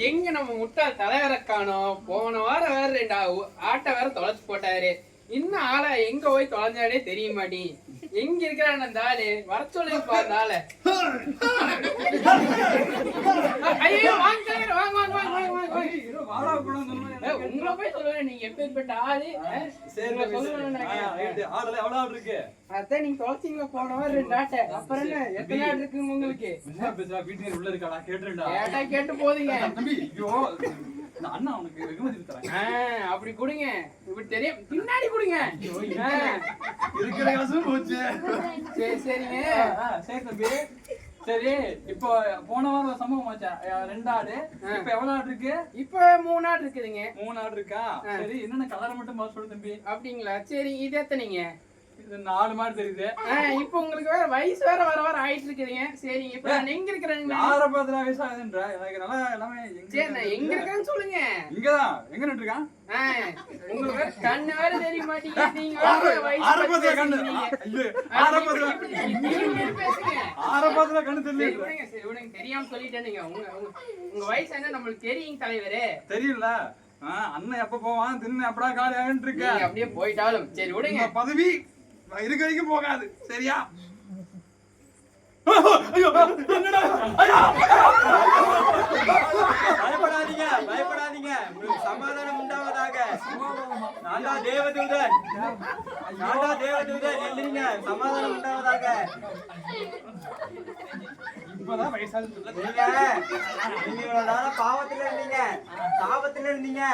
எங்க நம்ம முட்டாள் தலைவரை காணோம். போன வாரம் வேற 2 ஆட்டை வேற தொலைச்சு போட்டாரு. இன்னும் ஆளை எங்க போய் தொலைஞ்சாலே தெரிய மாட்டி. எங்க இருக்கிறான் அந்த ஆளு? வர சொல்லுங்க பாரு ஆள. ஐயோ வாங்க வாங்க வாங்க வாங்க வாங்க உங்களை போய் சொல்லுவேன். நீங்க எப்பேற்பட்ட ஆளு? அதான் நீங்க தொலைச்சிங்களா போன வாரம் 2 ஆட்டை. அப்புறம் என்ன எத்தனை ஆடு இருக்குங்க உங்களுக்கு? உள்ள இருக்கா கேட்டுடா. கேட்டா கேட்டு போதீங்க. அண்ணா உனக்கு வெகுமதி தரேன். அப்படி கொடுங்க. இப்படி தெரியும் பின்னாடி கொடுங்க. இருக்கிற காசும் போச்சு. சரி சரிங்க. சரி தம்பி. சரி இப்போ போன வாரம் சம்பவம் ஆச்சா 2 ஆடு. இப்ப எவ்வளவு ஆடு இருக்கு? இப்ப 3 ஆடு இருக்குதுங்க. 3 ஆடு இருக்கா? சரி என்னென்ன கலர் மட்டும் பாத்து சொல்லு தம்பி. அப்படிங்களா? சரி இது எத்தனைங்க? இது 4 மாதிரி தெரியுது. இப்போ உங்களுக்கு வேற வயசு வேற வர ஆயிட்டு இருக்குதுங்க. சரிங்க இப்ப நான் எங்க இருக்கிறேங்க? யார பார்த்தா வயசு ஆகுதுன்ற எனக்கு நல்லா எல்லாமே சரி நான் எங்க இருக்கேன்னு சொல்லுங்க. இங்கதான். எங்க நின்னு இருக்கான்? உங்களுக்கு வேற கண்ணு வேற தெரிய மாட்டீங்க. நீங்க வேற வயசு ஆரம்பத்துல கண்ணு. ஐயோ ஆரம்பத்துல பேசுங்க. ஆரம்பத்துல கண்ணு தெரியல. சரி விடுங்க தெரியாம சொல்லிட்டேன். உங்க வயசு என்ன நம்மளுக்கு தெரியும் தலைவரே. தெரியல. அண்ணன் எப்ப போவான் தின்னு எப்படா காலி ஆகிட்டு இருக்க. அப்படியே போயிட்டாலும் சரி விடுங்க. பதவி இருக்க வரைக்கும் போகாது. சரியா? பயப்படாதீங்க பயப்படாதீங்க. உங்களுக்கு சமாதானம் உண்டாவதாக. நான்டா தேவதூதன். நான்டா தேவதூதன். எழுந்திருங்க. சமாதானம் உண்டாவதாக. இப்பதான் வயசாது. நீங்க இவ்வளவு நாளா பாவத்துல இருந்தீங்க, சாபத்துல இருந்தீங்க.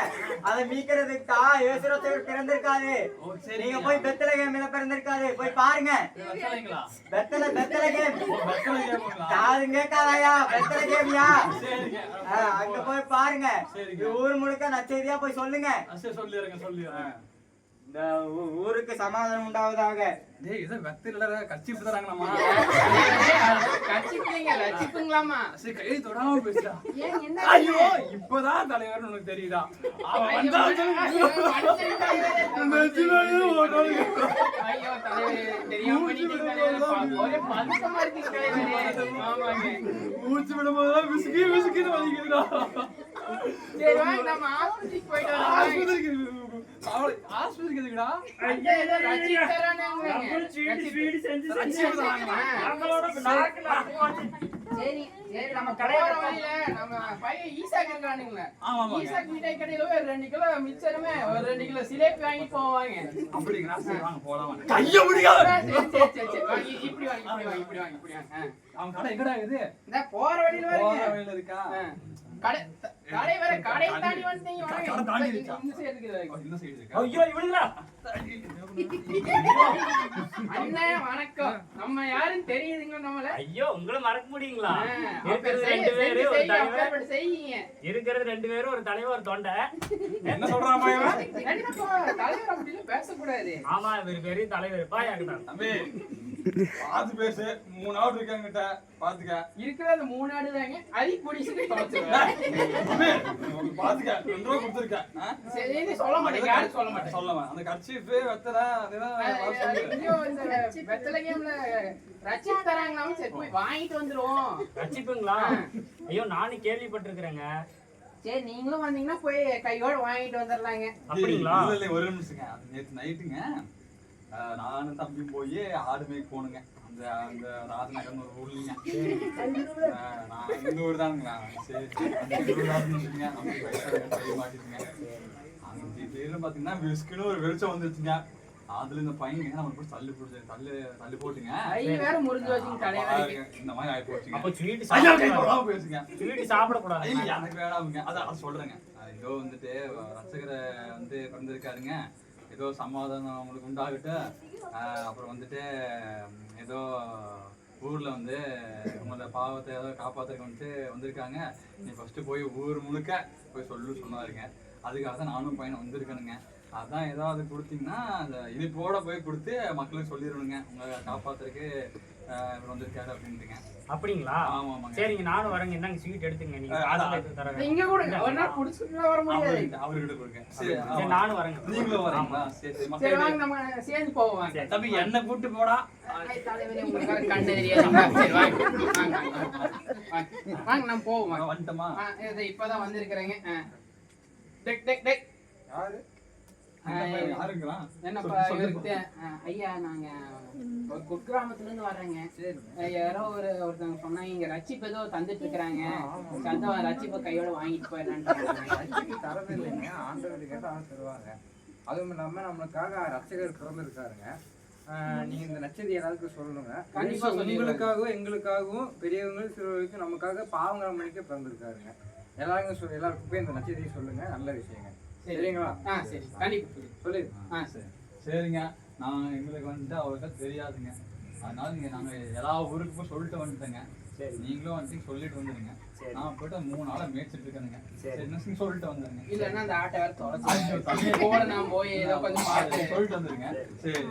அதை மீட்கிறதுக்கு தான் இயேசுரத்தவர் பிறந்திருக்காரு. நீங்க போய் பெத்லகேம்ல பிறந்திருக்காரு. போய் பாருங்க. பெத்லகேம் யாரும் கேட்காதயா? பெத்லகேம்யா அங்க போய் பாருங்க. ஊர் முழுக்க நச்செய்தியா போய் சொல்லுங்க. சொல்லிடுறேன். இந்த ஊருக்கு சமாதானம் உண்டாவதாக. டேய் இது வெத்தில கச்சிப்பு தராங்களாமா? கச்சிப்பீங்க லச்சிப்புங்களாமா? சரி கை தொடாம பேசுடா. ஏன் என்ன? ஐயோ இப்பதான் தலைவர் உனக்கு தெரியுதா? அவன் வந்தா ஐயோ தலைவரே தெரியாம பண்ணிட்டீங்க தலைவரே. ஒரே பதட்டமா இருக்கு தலைவரே. ஆமாங்க. ஊச்சி விடும்போது விசுகின்னு வலிக்குதுடா. சரி வாங்க நம்ம ஆஸ்பத்திரிக்கு போயிட்டு வரலாம். ஆஸ்பத்திரிக்கு எதுக்குடா? ஐயா ஏதோ ரச்சிப் தரானாங்க. ஸ்வீட் செஞ்சு சரி சரி நம்ம கடையோட வழியில நம்ம பையன் ஈசாக்கு இருக்கானுங்களே. ஈசாக்கு மிட்டாய் கடையில ஒரு 2 கிலோ மிச்சருமே ஒரு 2 கிலோ சிலேபி வாங்கி போவாங்க. அப்படிங்களா? சரி வாங்க போலாம். கைய முடியா. சரி வாங்கி இப்படி வாங்க. அவன் கடை எங்கடா இருக்குது? இந்த போற வழியில வரீங்க. போற வழியில இருக்கா? கடை வர கடை தாண்டி வந்தீங்க வாங்க. கடை தாண்டி இருக்கா? இந்த சைடு இருக்குது. இந்த சைடு இருக்கா? ஐயோ இவனுங்களா? அண்ணே வணக்கம். நம்ம யாருன்னு தெரியுதுங்க நம்மள? ஐயோ உங்களை மறக்க முடியுங்களா? இருக்கிறது 2 பேரு ஒரு தலைவர் செய்யுங்க. இருக்கிறது 2 பேரும் ஒரு தலைவர் ஒரு தொண்டை. என்ன சொல்றான் இவன்? என்னப்பா தலைவர் அப்படி பேசக்கூடாது. ஆமா இவர் பெரிய தலைவர் பாயாக்குதான். தம்பி பாத்து பேசு. 3 ஆடு இருக்காங்கட்ட பாத்துக்க. இருக்கிறது 3 ஆடு தாங்க. அதி பொடிசுக்கு தொலைச்சுவேன். தம்பி பாத்துக்க. 2 ரூபாய் கொடுத்திருக்கேன். சரின்னு சொல்ல மாட்டேங்க. யாரும் சொல்ல மாட்டேன். சொல்லலாம். அந்த கர்ச்சீஃப் வெத்தல அதெல்லாம் சொல்லு. ஐயோ இந்த வெத்தல கேம்ல ரச்சிப் தராங்களாம். சரி போய் வாங்கிட்டு வந்துருவோம். ரச்சிப்புங்களா? ஐயோ நானும் கேள்விப்பட்டிருக்கிறேங்க. சரி நீங்களும் வந்தீங்கன்னா போய் கையோட வாங்கிட்டு வந்துடலாங்க. அப்படிங்களா? இல்ல ஒரு நிமிஷங்க. நேத்து நைட்டுங்க நானும் தம்பி போய் ஆடு மேய்க்க போனுங்க. அந்த அந்த ராஜநகர்னு ஒரு ஊர்லங்க. நான் இந்த ஊர் தானுங்களா? சரி அந்த ஊர் ராஜநகருங்க. நம்ம மாட்டிட்டுங்க. அங்க திடீர்னு பாத்தீங்கன்னா விஸ்குன்னு ஒரு வெளிச்சம் வந்துருச்சுங்க. அதுல இந்த பையன் நம்ம போய் தள்ளி போட்டுங்க. ஐ வேற முறிஞ்சு வச்சுங்க தலைவருக்கு. இந்த மாதிரி ஆயி போச்சுங்க. அப்ப ஸ்வீட் சாப்பிட பேசுங்க. ஸ்வீட் சாப்பிட கூடாது. எனக்கு வேணாமுங்க. அத சொல்றேங்க. ஏதோ வந்துட்டு ரசகரை வந்து பிறந்திருக்காருங்க. ஏதோ சமாதானம் அவங்களுக்கு உண்டாகட்டு. அப்புறம் வந்துட்டு ஏதோ ஊர்ல வந்து உங்களோட பாவத்தை ஏதோ காப்பாத்துறதுக்கு வந்துட்டு வந்திருக்காங்க. நீ ஃபர்ஸ்ட் போய் ஊர் முழுக்க போய் சொன்னாருங்க. அதுக்காக தான் நானும் பையனை வந்திருக்கேனுங்க. அதான் ஏதாவது கொடுத்தீங்கன்னா அந்த இனிப்போட போய் கொடுத்து மக்களுக்கு சொல்லிடணுங்க. உங்களை காப்பாத்துறதுக்கு இவர் வந்திருக்காரு அப்படின்ட்டுங்க. அப்படிங்களா? ஆமா ஆமாங்க. சரிங்க, நானும் வரேங்க. என்னங்க ஸ்வீட் எடுத்துங்க நீங்க. தரேன். இங்க கூட ஒரு நாள் புடிச்சுட்டு வர முடியாது. அவர்கிட்ட கொடுங்க. சரி, நானும் வரேங்க. நீங்களும் வரீங்களா? சரி சரி. சரி மக்களே, வாங்க நம்ம சேர்ந்து போவோம். தம்பி என்ன கூட்டு போடா. தலைவரே உங்களுக்காக கண்ணு தெரியாதுங்க. சரி வாங்க வாங்க வாங்க நம்ம போவோம். வந்துட்டோமா? இது இப்பதான் வந்திருக்கிறேங்க. டெக் டெக் டெக் யாரு யாருங்களா? என்னப்பா இவருக்கு ஐயா நாங்க ஒரு குக்கிராமத்துல இருந்து வர்றேங்க. யாரோ ஒருத்தவங்க சொன்னாங்க இங்க ரச்சிப்பு ஏதோ தந்துட்டு இருக்கிறாங்க. அதான் ரச்சிப்பை கையோட வாங்கிட்டு போயிடலான்னு. தரது இல்லைங்க, ஆண்டவர்கிட்ட கேட்டா ஆண்டு தருவாங்க. அதுவும் இல்லாம நம்மளுக்காக ரட்சகர் பிறந்திருக்காருங்க. நீங்க இந்த நச்சதி எல்லாருக்கும் சொல்லணுங்க. கண்டிப்பா உங்களுக்காகவும் எங்களுக்காகவும் பெரியவங்க சிறுவர்களுக்கு நமக்காக பாவங்களை மன்னிக்க பிறந்திருக்காருங்க. எல்லாருக்கும் போய் இந்த நச்சதியை சொல்லுங்க. நல்ல விஷயங்க. சரிங்களா? சரி கண்டிப்பா சொல்லு. சரி சரிங்க. எங்களுக்கு வந்துட்டு அவருக்கு தெரியாதுங்க. அதனால நாங்க எல்லா ஊருக்கு போய் சொல்லிட்டு வந்துட்டேங்க. சரி, நீங்களும் வந்துட்டு சொல்லிட்டு வந்துருங்க. நான் போயிட்டு 3 நாளா மேய்ச்சிட்டு இருக்கேனுங்க. சரி, சொல்லிட்டு வந்துருங்க. இல்லன்னா அந்த ஆட்டை வேற தொலைச்சு கூட நான் போய் ஏதோ கொஞ்சம் பார்த்து சொல்லிட்டு வந்துருங்க. சரி.